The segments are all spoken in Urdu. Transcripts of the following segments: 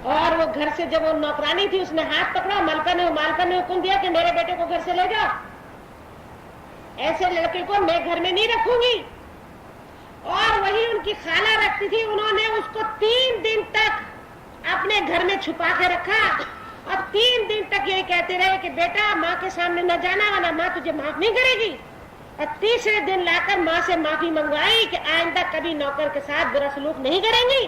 اور وہ گھر سے جب وہ نوکرانی تھی اس نے ہاتھ پکڑا, مالکا نے حکم دیا کہ میرے بیٹے کو گھر سے لے جاؤ, ایسے لڑکے کو میں گھر میں نہیں رکھوں گی. اور وہی ان کی خالہ رکھتی تھی, انہوں نے اس کو 3 دن تک اپنے گھر میں چھپا کے رکھا اور 3 دن تک یہی کہتے رہے کہ بیٹا ماں کے سامنے نہ جانا ورنہ ماں تجھے معاف نہیں کرے گی. اور تیسرے دن لا کر ماں سے معافی منگوائی کہ آئندہ کبھی نوکر کے ساتھ برا سلوک نہیں کریں گی.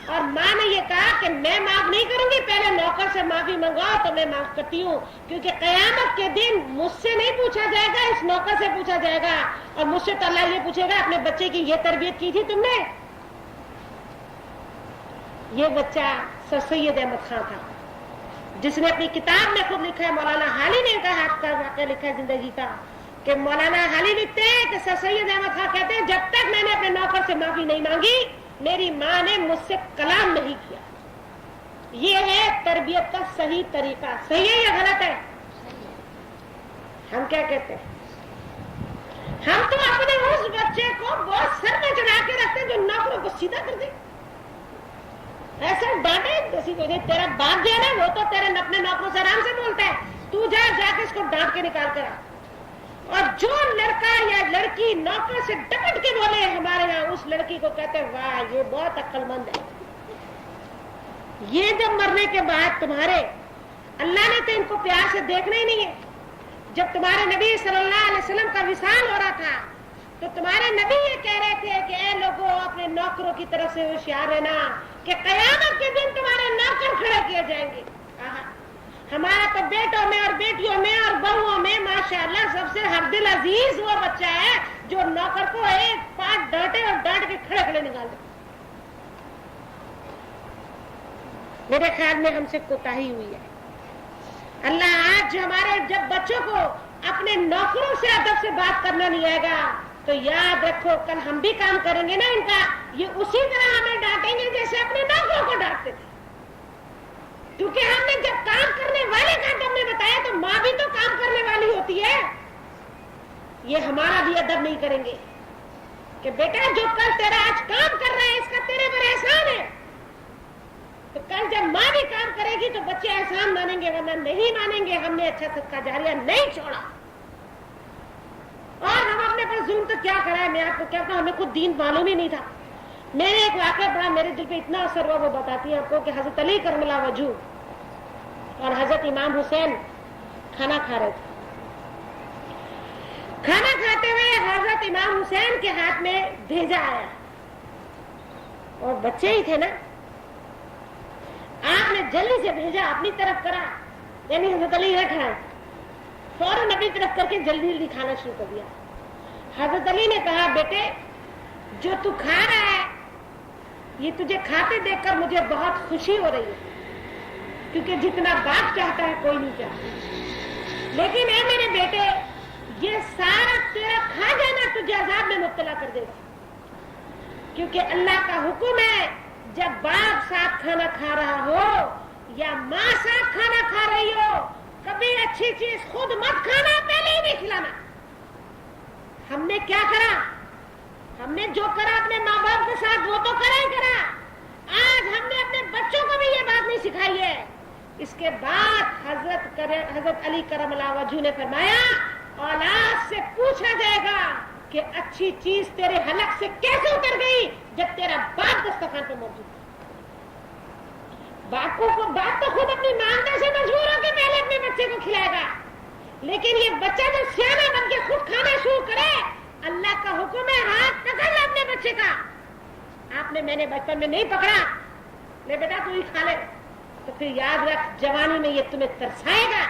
اور ماں نے یہ کہا کہ میں معاف نہیں کروں گی, پہلے نوکر سے معافی منگواؤ تو میں معاف کرتی ہوں, کیونکہ قیامت کے دن مجھ سے نہیں پوچھا جائے گا, اس نوکر سے پوچھا جائے گا. اور مجھ سے تو اللہ یہ پوچھے گا اپنے بچے کی یہ تربیت کی تھی تم نے. یہ بچہ سر سید احمد خان تھا جس نے اپنی کتاب میں خود لکھا ہے, مولانا حالی نے کا ہاتھ کا واقعہ لکھا ہے زندگی کا, کہ مولانا حالی لکھتے ہیں کہ سر سید احمد خان کہتے ہیں جب تک میں نے اپنے نوکر سے معافی نہیں مانگی میری ماں نے مجھ سے کلام نہیں کیا. یہ ہے تربیت کا صحیح طریقہ. صحیح ہے یا غلط ہے؟ ہم کیا کہتے ہیں, ہم تو اپنے اس بچے کو بہت سر میں چڑھا کے رکھتے ہیں جو نوکروں کو سیدھا کر دے, ایسا ڈانٹے جیسی کوئی نہیں. تیرا باپ جو ہے نا وہ تو تیرے اپنے نوکروں سے آرام سے بولتا ہے, تو جا کے اس کو ڈانٹ کے نکال کر آ. اور جو لڑکا یا لڑکی نوکر سے ڈپٹ کے بولے ہمارے یہاں, اس لڑکی کو کہتے ہیں واہ یہ بہت عقل مند ہے. یہ جب مرنے کے بعد تمہارے اللہ نے تو ان کو پیار سے دیکھنا ہی نہیں ہے. جب تمہارے نبی صلی اللہ علیہ وسلم کا وصال ہو رہا تھا تو تمہارے نبی یہ کہہ رہے تھے کہ اے لوگوں اپنے نوکروں کی طرف سے ہوشیار رہنا کہ قیامت کے دن تمہارے نوکر کھڑے کیے جائیں گے. ہمارا تو بیٹوں میں اور بیٹیوں میں اور بہوؤں میں ماشاءاللہ سب سے ہر دل عزیز وہ بچہ ہے جو نوکر کو ایک پاٹ ڈانٹے اور ڈانٹ کے کھڑے کھڑے نکال دے. میرے خیال میں ہم سے کوتاہی ہوئی ہے. اللہ آج ہمارے جب بچوں کو اپنے نوکروں سے ادب سے بات کرنا نہیں آئے گا تو یاد رکھو کل ہم بھی کام کریں گے نا ان کا, یہ اسی طرح ہمیں ڈانٹیں گے جیسے اپنے نوکروں کو ڈانٹتے تھے. کیونکہ ہم نے جب کام کرنے والے کا ادب نے بتایا تو ماں بھی تو کام کرنے والی ہوتی ہے. یہ ہمارا بھی ادب نہیں کریں گے کہ بیٹا جو کل تیرا آج کام کر رہا ہے اس کا تیرے پر احسان ہے, تو کل جب ماں بھی کام کرے گی تو بچے احسان مانیں گے ورنہ نہیں مانیں گے. ہم نے اچھا صدقہ جاریہ نہیں چھوڑا. اور ہم اپنے پر ظلم تو کیا کرا ہے, میں آپ کو کہتا ہوں ہمیں خود دین معلوم ہی نہیں تھا. میں نے ایک واقعہ پڑھا, میرے دل پہ اتنا اثر ہوا, وہ بتاتی ہیں آپ کو کہ حضرت علی کرم اللہ وجہہ اور حضرت امام حسین کھانا کھا رہے تھے. کھانا کھاتے ہوئے حضرت امام حسین کے ہاتھ میں بھیجا آیا, اور بچے ہی تھے نا, آپ نے جلدی سے بھیجا اپنی طرف کرا, یعنی حضرت علی رکھ رہا ہے, فوراً اپنی طرف کر کے جلدی جلدی کھانا شروع کر دیا. حضرت علی نے کہا بیٹے جو تو کھا رہا ہے یہ تجھے کھاتے دیکھ کر مجھے بہت خوشی ہو رہی ہے, کیونکہ جتنا باپ چاہتا ہے کوئی نہیں چاہتا, لیکن اے میرے بیٹے یہ سارا تیرا کھا جانا تجھے عذاب میں مبتلا کر دے گا, کیونکہ اللہ کا حکم ہے جب باپ ساتھ کھانا کھا رہا ہو یا ماں ساتھ کھانا کھا رہی ہو کبھی اچھی چیز خود مت کھانا, پہلے ہی نہیں کھلانا. ہم نے کیا کرا, ہم نے جو کرا اپنے ماں باپ کے ساتھ وہ تو کرا ہی کرا. آج ہم نے اپنے بچوں کو بھی یہ بات نہیں سکھائی ہے. اس کے بعد حضرت علی کرم اللہ وجہہ نے فرمایا اولاد سے پوچھا جائے گا کہ اچھی چیز تیرے حلق سے کیسے اتر گئی جب تیرا باپ دسترخوان پہ موجود ہے. باپ تو خود اپنی مانگنے سے مجبور ہو کے پہلے اپنے بچے کو کھلائے گا, لیکن یہ بچہ جب سیانا بن کے خود کھانا شروع کرے اللہ کا حکم ہے ہاتھ پکڑ لے اپنے بچے کا. آپ نے میں نے بچپن میں نہیں پکڑا, لے بیٹا تو ہی کھا لے, تو پھر یاد رکھ جوانی میں یہ تمہیں ترسائے گا.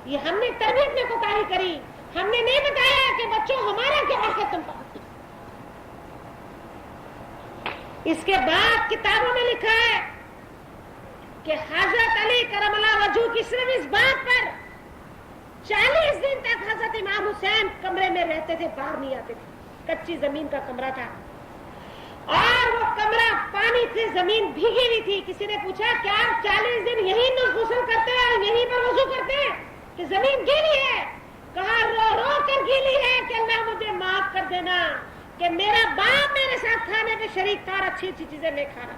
یہ ہم نے تربیت میں کوتاہی کری, ہم نے نہیں بتایا کہ بچوں ہمارا کیا حق ہے تم پر. اس کے بعد کتابوں میں لکھا ہے کہ حضرت علی کرم اللہ وجہہ کی صرف اس بات پر 40 دن تک حضرت امام حسین کمرے میں رہتے تھے, باہر نہیں آتے تھے. کچی زمین کا کمرہ تھا اور وہ کمرہ پانی سے زمین بھیگی ہوئی تھی. کسی نے پوچھا کیا 40 دن یہی غسل کرتے ہیں اور یہیں پر وضو کرتے ہیں کہ زمین گیلی ہے؟ کہا رو رو کر گیلی ہے کہ اللہ مجھے معاف کر دینا کہ میرا باپ میرے ساتھ کھانے پہ شریک تھا اور اچھی اچھی چیزیں میں کھا رہا.